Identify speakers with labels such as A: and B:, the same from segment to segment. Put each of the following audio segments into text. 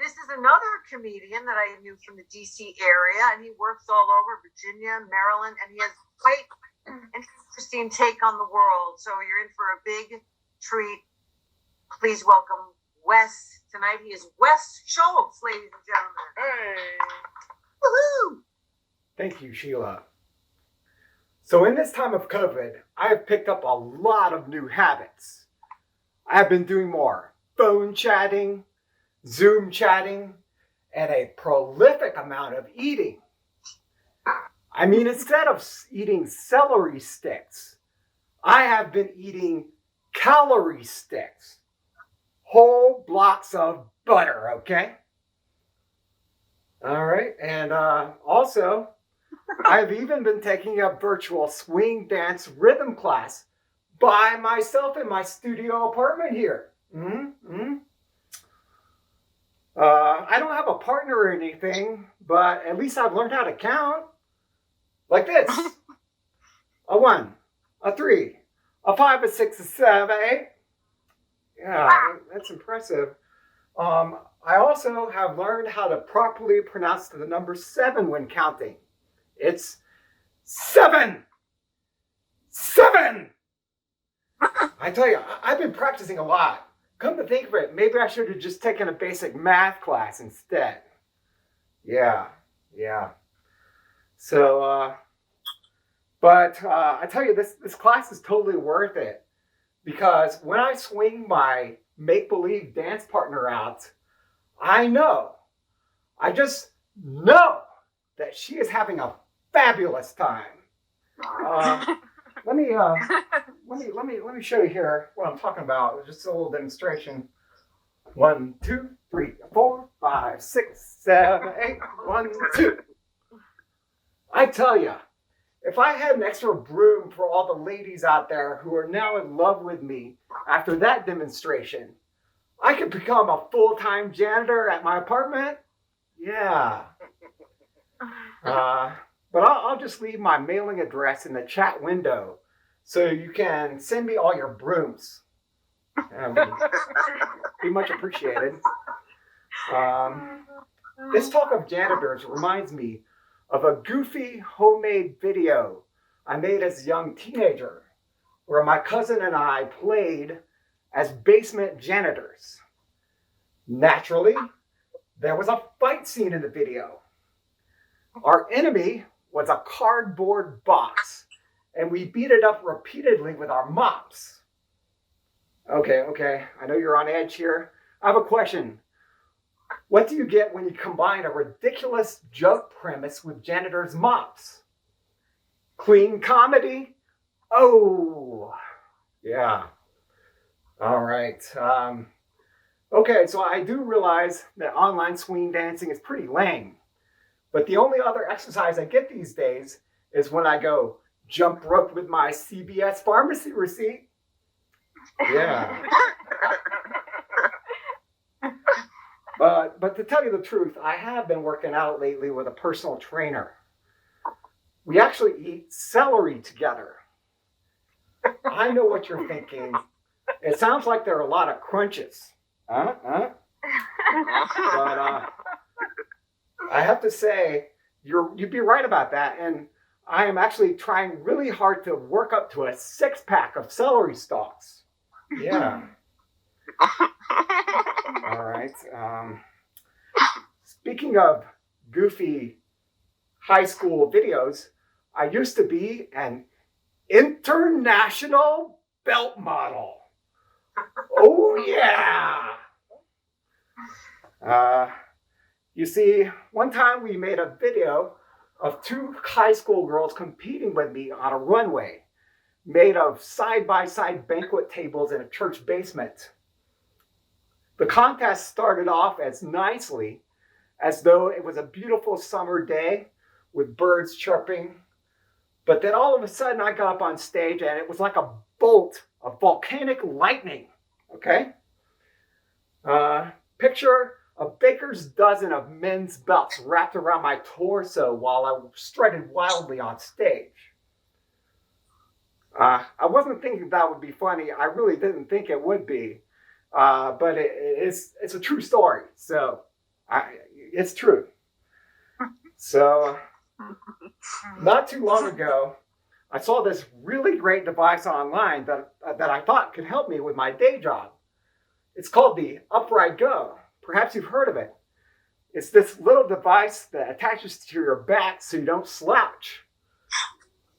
A: this is another comedian that I knew from the DC area, and he works all over Virginia, Maryland, and he has quite an interesting take on the world. So you're in for a big treat. Please welcome Wes. Tonight he is Wes Sholtes, ladies and gentlemen.
B: Hey!
A: Woohoo!
C: Thank you, Sheila. So in this time of COVID, I have picked up a lot of new habits. I have been doing more phone chatting, Zoom chatting, and a prolific amount of eating. I mean, instead of eating celery sticks, I have been eating calorie sticks. Whole blocks of butter, okay? All right, and also, I've even been taking a virtual swing dance rhythm class by myself in my studio apartment here. I don't have a partner or anything, but at least I've learned how to count. Like this. A 1, a 3, a 5, a 6, a 7, 8. Yeah, that's impressive. I also have learned how to properly pronounce the number 7 when counting. It's 7! 7! I tell you, I've been practicing a lot. Come to think of it, maybe I should have just taken a basic math class instead. Yeah. So, but I tell you, this class is totally worth it. Because when I swing my make-believe dance partner out, I just know that she is having a fabulous time. Let me show you here what I'm talking about. Just a little demonstration. 1, 2, 3, 4, 5, 6, 7, 8. 1, 2. I tell you, if I had an extra broom for all the ladies out there who are now in love with me after that demonstration, I could become a full-time janitor at my apartment. Yeah. But I'll just leave my mailing address in the chat window so you can send me all your brooms. Be much appreciated. This talk of janitors reminds me of a goofy homemade video I made as a young teenager where my cousin and I played as basement janitors. Naturally, there was a fight scene in the video. Our enemy was a cardboard box, and we beat it up repeatedly with our mops. Okay, I know you're on edge here. I have a question. What do you get when you combine a ridiculous joke premise with janitor's mops? Clean comedy? Oh, yeah. All right. Okay, so I do realize that online swing dancing is pretty lame. But the only other exercise I get these days is when I go jump rope with my CVS pharmacy receipt. Yeah. But to tell you the truth, I have been working out lately with a personal trainer. We actually eat celery together. I know what you're thinking. It sounds like there are a lot of crunches. But I have to say, you'd be right about that. And I am actually trying really hard to work up to a 6-pack of celery stalks. Yeah. All right. Speaking of goofy high school videos, I used to be an international belt model. Oh, yeah. You see, one time we made a video of 2 high school girls competing with me on a runway made of side-by-side banquet tables in a church basement. The contest started off as nicely as though it was a beautiful summer day with birds chirping. But then all of a sudden I got up on stage and it was like a bolt of volcanic lightning, okay? Picture a baker's dozen of men's belts wrapped around my torso while I strutted wildly on stage. I wasn't thinking that would be funny. I really didn't think it would be. But it's a true story. So It's true. So, not too long ago, I saw this really great device online that I thought could help me with my day job. It's called the Upright Go. Perhaps you've heard of it. It's this little device that attaches to your back so you don't slouch.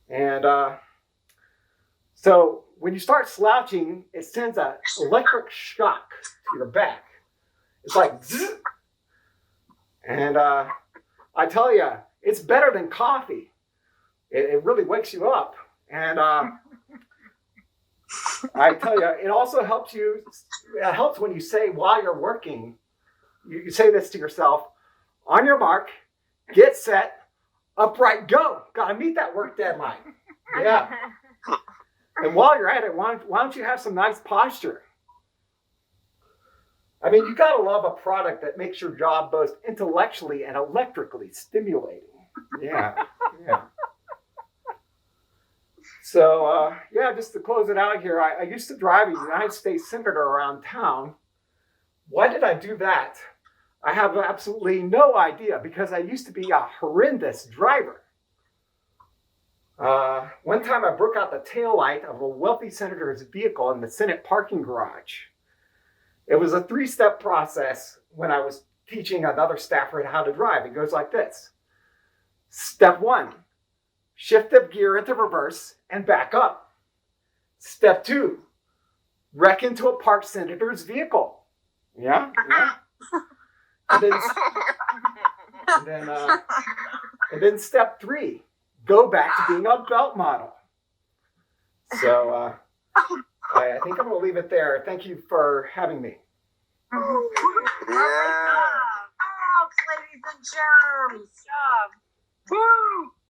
C: And so when you start slouching, it sends an electric shock to your back. It's like zzz. And I tell you, it's better than coffee. It really wakes you up. And I tell you, it also helps you. It helps when you say while you're working, you say this to yourself: on your mark, get set, upright, go. Got to meet that work deadline. Yeah. And while you're at it, why don't you have some nice posture? I mean, you got to love a product that makes your job both intellectually and electrically stimulating. Yeah. Yeah. So, just to close it out here, I used to drive a United States Senator around town. Why did I do that? I have absolutely no idea, because I used to be a horrendous driver. One time I broke out the taillight of a wealthy senator's vehicle in the Senate parking garage. It was a 3-step process when I was teaching another staffer how to drive. It goes like this. Step 1, shift the gear into reverse and back up. Step 2, wreck into a parked senator's vehicle. Yeah? And then step 3, go back to being a belt model. So I think I'm going to leave it there. Thank you for having me.
A: Yeah. Ladies and germs.
B: Good job. Woo!